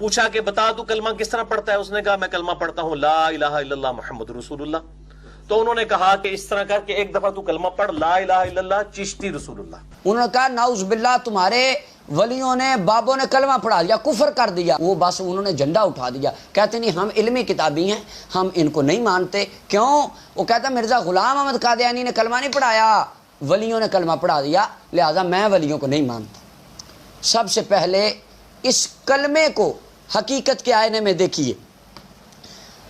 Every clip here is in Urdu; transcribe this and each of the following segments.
پوچھا کہ بتا تو کلمہ کس طرح پڑھتا ہے؟ اس نے کہا میں کلمہ پڑھتا ہوں لا الہ الا اللہ محمد رسول اللہ. تو انہوں نے کہا کہ اس طرح کر کے ایک دفعہ تو کلمہ پڑھ لا الہ الا اللہ چشتی رسول اللہ. انہوں نے کہا نعوذ باللہ تمہارے ولیوں نے بابوں نے کلمہ پڑھا دیا، کفر کر دیا. وہ بس انہوں نے جھنڈا اٹھا دیا، کہتے نہیں ہم علمی کتابی ہیں، ہم ان کو نہیں مانتے. کیوں؟ وہ کہتا مرزا غلام احمد قادیانی نے کلمہ نہیں پڑھایا، ولیوں نے کلمہ پڑھا دیا، لہذا میں ولیوں کو نہیں مانتا. سب سے پہلے اس کلمے کو حقیقت کے آئینے میں دیکھیے.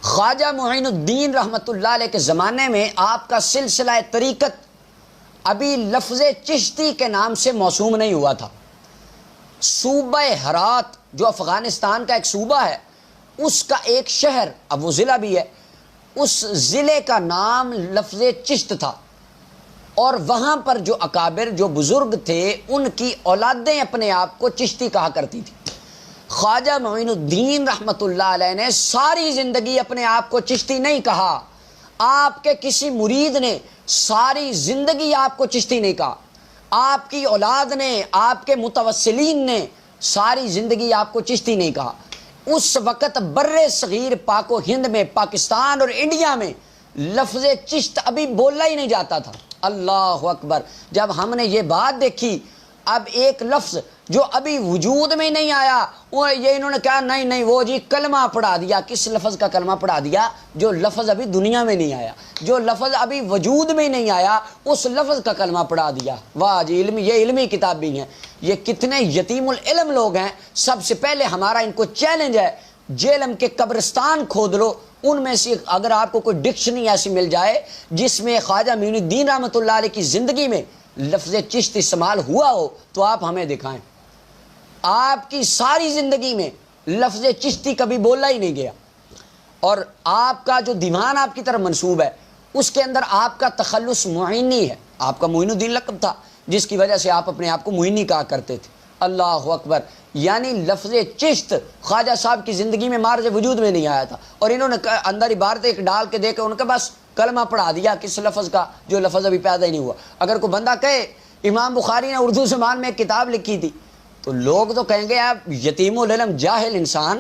خواجہ معین الدین رحمۃ اللہ علیہ کے زمانے میں آپ کا سلسلہ طریقت ابھی لفظ چشتی کے نام سے موسوم نہیں ہوا تھا. صوبہ ہرات جو افغانستان کا ایک صوبہ ہے، اس کا ایک شہر، اب وہ ضلع بھی ہے، اس ضلع کا نام لفظ چشت تھا. اور وہاں پر جو اکابر جو بزرگ تھے ان کی اولادیں اپنے آپ کو چشتی کہا کرتی تھی. خواجہ معین الدین رحمۃ اللہ علیہ نے ساری زندگی اپنے آپ کو چشتی نہیں کہا. آپ کے کسی مرید نے ساری زندگی آپ کو چشتی نہیں کہا. آپ کی اولاد نے، آپ کے متوسلین نے ساری زندگی آپ کو چشتی نہیں کہا. اس وقت بر صغیر پاک و ہند میں، پاکستان اور انڈیا میں لفظ چشت ابھی بولا ہی نہیں جاتا تھا. اللہ اکبر. جب ہم نے یہ بات دیکھی، اب ایک لفظ جو ابھی وجود میں نہیں آیا، وہ یہ انہوں نے کہا نہیں وہ جی کلمہ پڑھا دیا. کس لفظ کا کلمہ پڑھا دیا؟ جو لفظ ابھی دنیا میں نہیں آیا، جو لفظ ابھی وجود میں نہیں آیا، اس لفظ کا کلمہ پڑھا دیا. واہ جی، یہ علمی کتاب بھی ہیں. یہ کتنے یتیم العلم لوگ ہیں. سب سے پہلے ہمارا ان کو چیلنج ہے، جیلم کے قبرستان کھود لو، ان میں سے اگر آپ کو کوئی ڈکشنری ایسی مل جائے جس میں خواجہ معین الدین رحمۃ اللہ علیہ کی زندگی میں لفظ چشت استعمال ہوا ہو تو آپ ہمیں دکھائیں. آپ کی ساری زندگی میں لفظ چشتی کبھی بولا ہی نہیں گیا. اور آپ کا جو دیوان آپ کی طرف منسوب ہے اس کے اندر آپ کا تخلص معینی ہے. آپ کا معین الدین لقب تھا جس کی وجہ سے آپ اپنے آپ کو معینی کہا کرتے تھے. اللہ اکبر. یعنی لفظ چشت خواجہ صاحب کی زندگی میں مارز وجود میں نہیں آیا تھا، اور انہوں نے اندر عبارت ایک ڈال کے دے کے ان کا بس کلمہ پڑھا دیا کس لفظ کا جو لفظ ابھی پیدا ہی نہیں ہوا. اگر کوئی بندہ کہے امام بخاری نے اردو زبان میں ایک کتاب لکھی تھی تو لوگ تو کہیں گے آپ یتیم العلم جاہل انسان،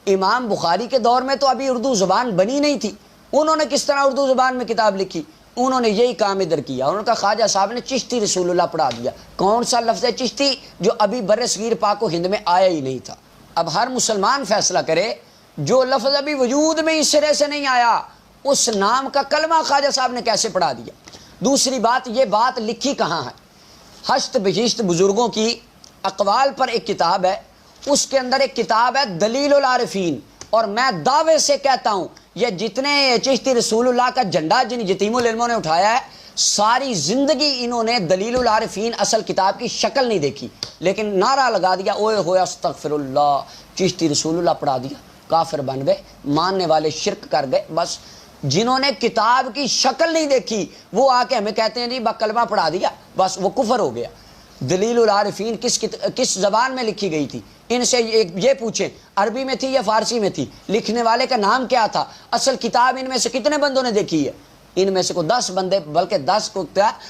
امام بخاری کے دور میں تو ابھی اردو زبان بنی نہیں تھی، انہوں نے کس طرح اردو زبان میں کتاب لکھی؟ انہوں نے یہی کام ادھر کیا. انہوں نے کہا خواجہ صاحب نے چشتی رسول اللہ پڑھا دیا. کون سا لفظ ہے چشتی؟ جو ابھی بر صغیر پاک و ہند میں آیا ہی نہیں تھا. اب ہر مسلمان فیصلہ کرے، جو لفظ ابھی وجود میں اس سرے سے نہیں آیا اس نام کا کلمہ خواجہ صاحب نے کیسے پڑھا دیا. دوسری بات، یہ بات لکھی کہاں ہے؟ ہشت بہشت بزرگوں کی اقوال پر ایک کتاب ہے، اس کے اندر ایک کتاب ہے دلیل العارفین. اور میں دعوے سے کہتا ہوں یہ جتنے چشتی رسول اللہ کا جھنڈا جن یتیم العلموں نے اٹھایا ہے، ساری زندگی انہوں نے دلیل العارفین اصل کتاب کی شکل نہیں دیکھی، لیکن نعرہ لگا دیا اوئے ہوئے استغفر اللہ، چشتی رسول اللہ پڑھا دیا، کافر بن گئے، ماننے والے شرک کر گئے. بس جنہوں نے کتاب کی شکل نہیں دیکھی وہ آ کے ہمیں کہتے ہیں جی کلمہ پڑھا دیا، بس وہ کفر ہو گیا. دلیل العارفین کس زبان میں لکھی گئی تھی؟ ان سے یہ پوچھیں عربی میں تھی یا فارسی میں تھی؟ لکھنے والے کا نام کیا تھا؟ اصل کتاب ان میں سے کتنے بندوں نے دیکھی ہے؟ ان میں سے کوئی 10 بندے، بلکہ 10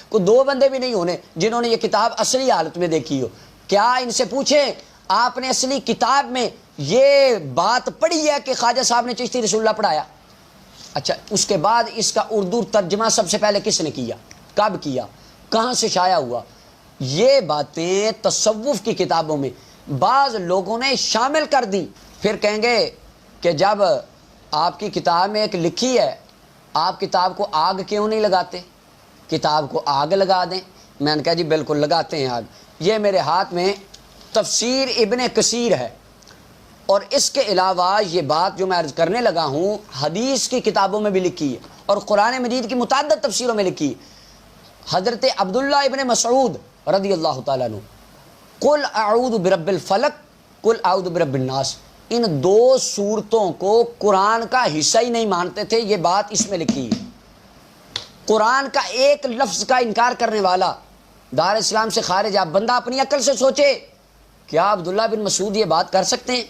کو 2 بندے بھی نہیں ہونے جنہوں نے یہ کتاب اصلی حالت میں دیکھی ہو. کیا ان سے پوچھیں آپ نے اصلی کتاب میں یہ بات پڑھی ہے کہ خواجہ صاحب نے چشتی رسول اللہ پڑھایا؟ اچھا، اس کے بعد اس کا اردو ترجمہ سب سے پہلے کس نے کیا، کب کیا، کہاں سے شائع ہوا؟ یہ باتیں تصوف کی کتابوں میں بعض لوگوں نے شامل کر دی. پھر کہیں گے کہ جب آپ کی کتاب میں ایک لکھی ہے آپ کتاب کو آگ کیوں نہیں لگاتے؟ کتاب کو آگ لگا دیں. میں نے کہا جی بالکل لگاتے ہیں آگ. یہ میرے ہاتھ میں تفسیر ابن کثیر ہے، اور اس کے علاوہ یہ بات جو میں عرض کرنے لگا ہوں حدیث کی کتابوں میں بھی لکھی ہے اور قرآن مجید کی متعدد تفسیروں میں لکھی ہے. حضرت عبداللہ ابن مسعود رضی اللہ تعالیٰ عنہ قل اعوذ برب الفلق قل اعوذ برب الناس، ان 2 سورتوں کو قرآن کا حصہ ہی نہیں مانتے تھے. یہ بات اس میں لکھی ہے. قرآن کا ایک لفظ کا انکار کرنے والا دار اسلام سے خارج. آپ بندہ اپنی عقل سے سوچے، کیا عبداللہ بن مسعود یہ بات کر سکتے ہیں؟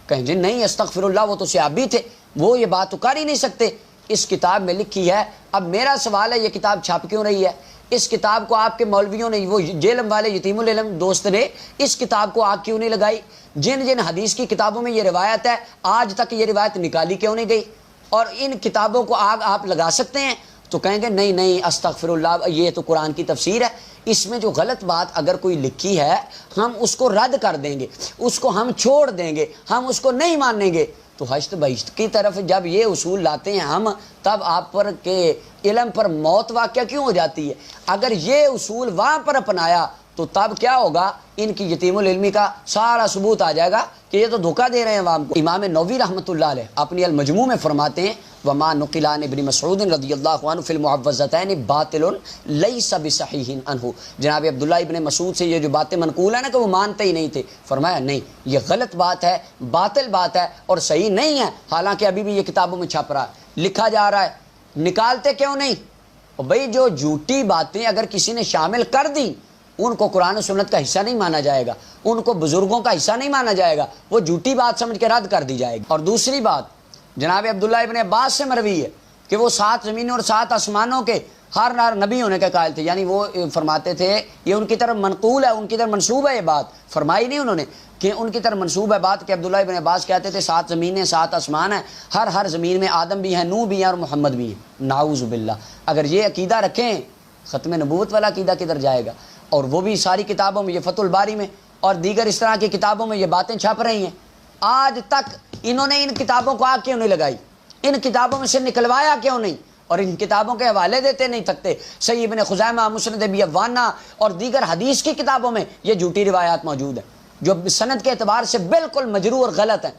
کہیں جی نہیں استغفر اللہ، وہ تو صحابی تھے، وہ یہ بات تو کر ہی نہیں سکتے. اس کتاب میں لکھی ہے. اب میرا سوال ہے یہ کتاب چھپ کیوں رہی ہے؟ اس کتاب کو آپ کے مولویوں نے، وہ جیلم والے یتیم العلم دوست نے اس کتاب کو آگ کیوں نہیں لگائی؟ جن جن حدیث کی کتابوں میں یہ روایت ہے آج تک یہ روایت نکالی کیوں نہیں گئی؟ اور ان کتابوں کو آگ آپ لگا سکتے ہیں؟ تو کہیں گے نہیں نہیں استغفر اللہ، یہ تو قرآن کی تفسیر ہے، اس میں جو غلط بات اگر کوئی لکھی ہے ہم اس کو رد کر دیں گے، اس کو ہم چھوڑ دیں گے، ہم اس کو نہیں مانیں گے۔ تو حشت بہشت کی طرف جب یہ اصول لاتے ہیں ہم، تب آپ پر کہ علم پر موت واقعہ کیوں ہو جاتی ہے؟ اگر یہ اصول وہاں پر اپنایا تو تب کیا ہوگا؟ ان کی یتیم العلمی کا سارا ثبوت آ جائے گا کہ یہ تو دھوکہ دے رہے ہیں عوام کو۔ امام نووی رحمۃ اللہ علیہ اپنی المجموع میں فرماتے ہیں وما نقل عن ابن مسعود رضی اللہ عنہ فی المعوذتین باطل لیس بصحیح عنہ، جناب عبداللہ ابن مسعود سے یہ جو باتیں منقول ہیں نا کہ وہ مانتے ہی نہیں تھے، فرمایا نہیں یہ غلط بات ہے، باطل بات ہے اور صحیح نہیں ہے، حالانکہ ابھی بھی یہ کتابوں میں چھپ رہا ہے، لکھا جا رہا ہے، نکالتے کیوں نہیں؟ بھائی جو جھوٹی باتیں اگر کسی نے شامل کر دی ان کو قرآن و سنت کا حصہ نہیں مانا جائے گا، ان کو بزرگوں کا حصہ نہیں مانا جائے گا، وہ جھوٹی بات سمجھ کے رد کر دی جائے گی۔ اور دوسری بات جناب عبداللہ ابن عباس سے مروی ہے کہ وہ 7 زمینوں اور 7 آسمانوں کے ہر نبی ہونے کے قائل تھے، یعنی وہ فرماتے تھے یہ ان کی طرف منقول ہے، ان کی طرف منسوب ہے، یہ بات فرمائی نہیں انہوں نے کہ ان کی طرف منسوب ہے بات، کہ عبداللہ ابن عباس کہتے تھے 7 زمینیں 7 آسمان ہیں، ہر زمین میں آدم بھی ہیں، نوح بھی ہیں اور محمد بھی ہیں۔ نعوذ باللہ، اگر یہ عقیدہ رکھیں ختم نبوت والا عقیدہ کدھر جائے گا؟ اور وہ بھی ساری کتابوں میں، یہ فتح الباری میں اور دیگر اس طرح کی کتابوں میں یہ باتیں چھپ رہی ہیں۔ آج تک انہوں نے ان کتابوں کو آگ کیوں نہیں لگائی؟ ان کتابوں میں سے نکلوایا کیوں نہیں؟ اور ان کتابوں کے حوالے دیتے نہیں تھکتے؟ صحیح ابن خزیمہ، مسند ابی عوانہ اور دیگر حدیث کی کتابوں میں یہ جھوٹی روایات موجود ہیں جو سند کے اعتبار سے بالکل مجروح اور غلط ہیں،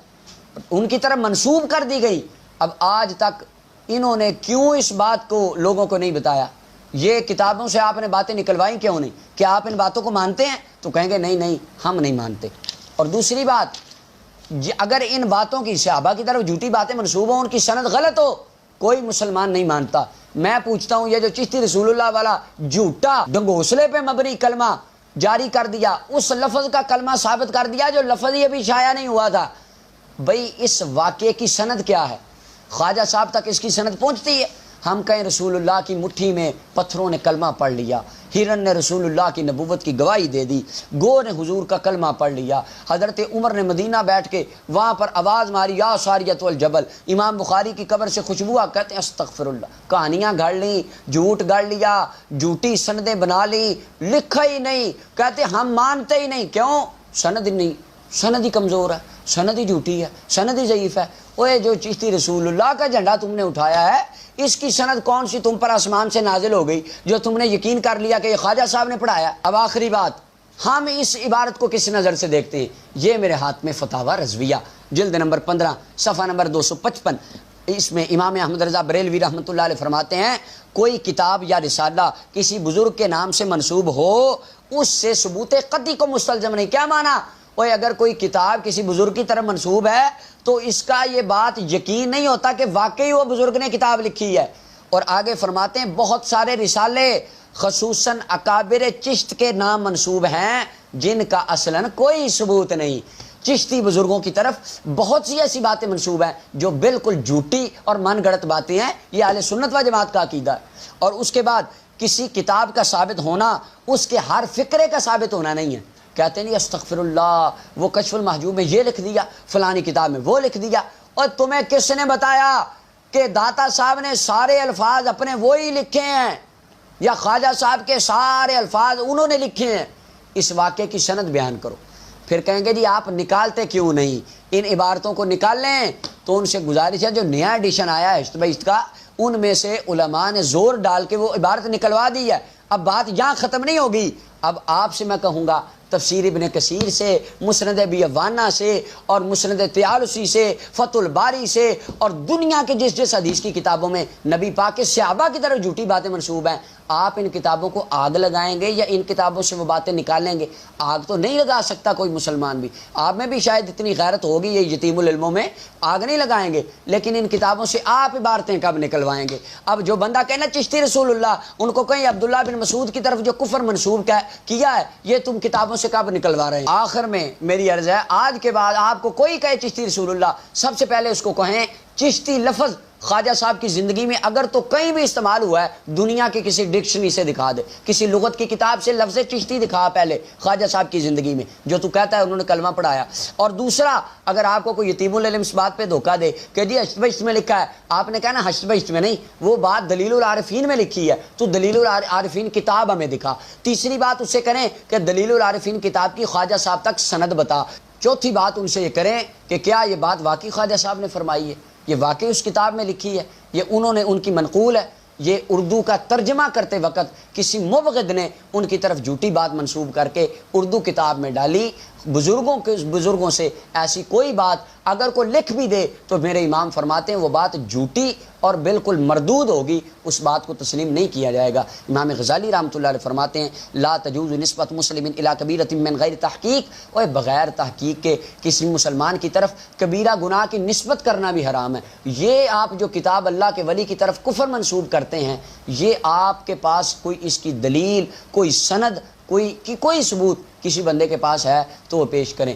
ان کی طرف منسوب کر دی گئی۔ اب آج تک انہوں نے کیوں اس بات کو لوگوں کو نہیں بتایا؟ یہ کتابوں سے آپ نے باتیں نکلوائی کیوں نہیں؟ کیا آپ ان باتوں کو مانتے ہیں؟ تو کہیں گے نہیں نہیں ہم نہیں مانتے۔ اور دوسری بات، اگر ان باتوں کی صحابہ کی طرف جھوٹی باتیں منسوب ہوں، ان کی سند غلط ہو، کوئی مسلمان نہیں مانتا۔ میں پوچھتا ہوں یہ جو چشتی رسول اللہ والا جھوٹا ڈنگوسلے پہ مبنی کلمہ جاری کر دیا، اس لفظ کا کلمہ ثابت کر دیا جو لفظ ہی ابھی شائع نہیں ہوا تھا، بھئی اس واقعے کی سند کیا ہے؟ خواجہ صاحب تک اس کی سند پہنچتی ہے؟ ہم کہیں رسول اللہ کی مٹھی میں پتھروں نے کلمہ پڑھ لیا، ہرن نے رسول اللہ کی نبوت کی گواہی دے دی، گو نے حضور کا کلمہ پڑھ لیا، حضرت عمر نے مدینہ بیٹھ کے وہاں پر آواز ماری یا ساریۃ والجبل، امام بخاری کی قبر سے خوشبو آ، کہتے ہیں استغفر اللہ، کہانیاں گھڑ لیں، جھوٹ گڑ لیا، جھوٹی سندیں بنا لی، لکھا ہی نہیں، کہتے ہم مانتے ہی نہیں۔ کیوں؟ سند نہیں، سند ہی کمزور ہے، سند ہی جھوٹی ہے، سند ہی ضعیف ہے۔ اوے جو چشتی رسول اللہ کا جھنڈا تم نے اٹھایا ہے، اس کی سند کون سی تم پر آسمان سے نازل ہو گئی جو تم نے یقین کر لیا کہ یہ خواجہ صاحب نے پڑھایا؟ اب آخری بات، ہم اس عبارت کو کس نظر سے دیکھتے ہیں؟ یہ میرے ہاتھ میں فتاوی رضویہ جلد نمبر 15 صفحہ نمبر 255، اس میں امام احمد رضا بریلوی رحمۃ اللہ علیہ فرماتے ہیں کوئی کتاب یا رسالہ کسی بزرگ کے نام سے منسوب ہو اس سے ثبوت قطعی کو مستلزم نہیں۔ کیا مانا؟ اوے اگر کوئی کتاب کسی بزرگ کی طرف منسوب ہے تو اس کا یہ بات یقین نہیں ہوتا کہ واقعی وہ بزرگ نے کتاب لکھی ہے۔ اور آگے فرماتے ہیں بہت سارے رسالے خصوصاً اکابر چشت کے نام منسوب ہیں جن کا اصلاً کوئی ثبوت نہیں۔ چشتی بزرگوں کی طرف بہت سی ایسی باتیں منسوب ہیں جو بالکل جھوٹی اور من گڑت باتیں ہیں، یہ اہل سنت و جماعت کا عقیدہ ہے۔ اور اس کے بعد کسی کتاب کا ثابت ہونا اس کے ہر فقرے کا ثابت ہونا نہیں ہے۔ کہتے نہیں استغفر اللہ، وہ کشف المحجوب میں یہ لکھ دیا، فلانی کتاب میں وہ لکھ دیا۔ اور تمہیں کس نے بتایا کہ داتا صاحب نے سارے الفاظ اپنے وہی لکھے ہیں یا خواجہ صاحب کے سارے الفاظ انہوں نے لکھے ہیں؟ اس واقعے کی سند بیان کرو۔ پھر کہیں گے جی آپ نکالتے کیوں نہیں؟ ان عبارتوں کو نکال لیں۔ تو ان سے گزارش ہے جو نیا ایڈیشن آیا ہے حشت بہشت کا، ان میں سے علماء نے زور ڈال کے وہ عبارت نکلوا دی ہے۔ اب بات یہاں ختم نہیں ہوگی، اب آپ سے میں کہوں گا تفسیر ابن کثیر سے، مسند ابی عوانہ سے اور مسند طیالسی سے، فتح الباری سے اور دنیا کے جس حدیث کی کتابوں میں نبی پاک کے صحابہ کی طرف جھوٹی باتیں منسوب ہیں، آپ ان کتابوں کو آگ لگائیں گے یا ان کتابوں سے وہ باتیں نکالیں گے؟ آگ تو نہیں لگا سکتا کوئی مسلمان بھی، آپ میں بھی شاید اتنی غیرت ہوگی، یہ یتیم العلموں میں آگ نہیں لگائیں گے، لیکن ان کتابوں سے آپ عبارتیں کب نکلوائیں گے؟ اب جو بندہ کہنا چشتی رسول اللہ، ان کو کہیں عبداللہ بن مسعود کی طرف جو کفر منسوب کیا ہے یہ تم کتابوں سے کب نکلوا رہے ہیں؟ آخر میں میری عرض ہے آج کے بعد آپ کو کوئی کہے چشتی رسول اللہ، سب سے پہلے اس کو کہیں چشتی لفظ خواجہ صاحب کی زندگی میں اگر تو کہیں بھی استعمال ہوا ہے دنیا کی کسی ڈکشنری سے دکھا دے, کسی لغت کی کتاب سے لفظ چشتی دکھا پہلے خواجہ صاحب کی زندگی میں جو تو کہتا ہے انہوں نے کلمہ پڑھایا. اور دوسرا, اگر آپ کو کوئی یتیم العلم اس بات پہ دھوکہ دے کہ جی حشر بہشت میں لکھا ہے, آپ نے کہا نا حشر بہشت میں نہیں, وہ بات دلیل العارفین میں لکھی ہے, تو دلیل العارفین کتاب ہمیں دکھا. تیسری بات اس سے کریں کہ دلیل العارفین کتاب کی خواجہ صاحب تک سند بتا. چوتھی بات ان سے یہ کریں کہ کیا یہ بات واقعی خواجہ صاحب نے فرمائی ہے, یہ واقعی اس کتاب میں لکھی ہے, یہ انہوں نے ان کی منقول ہے, یہ اردو کا ترجمہ کرتے وقت کسی مبغض نے ان کی طرف جھوٹی بات منسوب کر کے اردو کتاب میں ڈالی. بزرگوں سے ایسی کوئی بات اگر کوئی لکھ بھی دے تو میرے امام فرماتے ہیں وہ بات جھوٹی اور بالکل مردود ہوگی, اس بات کو تسلیم نہیں کیا جائے گا. امام غزالی رحمۃ اللہ علیہ فرماتے ہیں لا تجوز نسبت مسلم الی کبیرۃ من غیر تحقیق, اور بغیر تحقیق کے کسی مسلمان کی طرف کبیرہ گناہ کی نسبت کرنا بھی حرام ہے. یہ آپ جو کتاب اللہ کے ولی کی طرف کفر منسوب کرتے ہیں, یہ آپ کے پاس کوئی اس کی دلیل, کوئی سند, کوئی ثبوت کسی بندے کے پاس ہے تو وہ پیش کریں.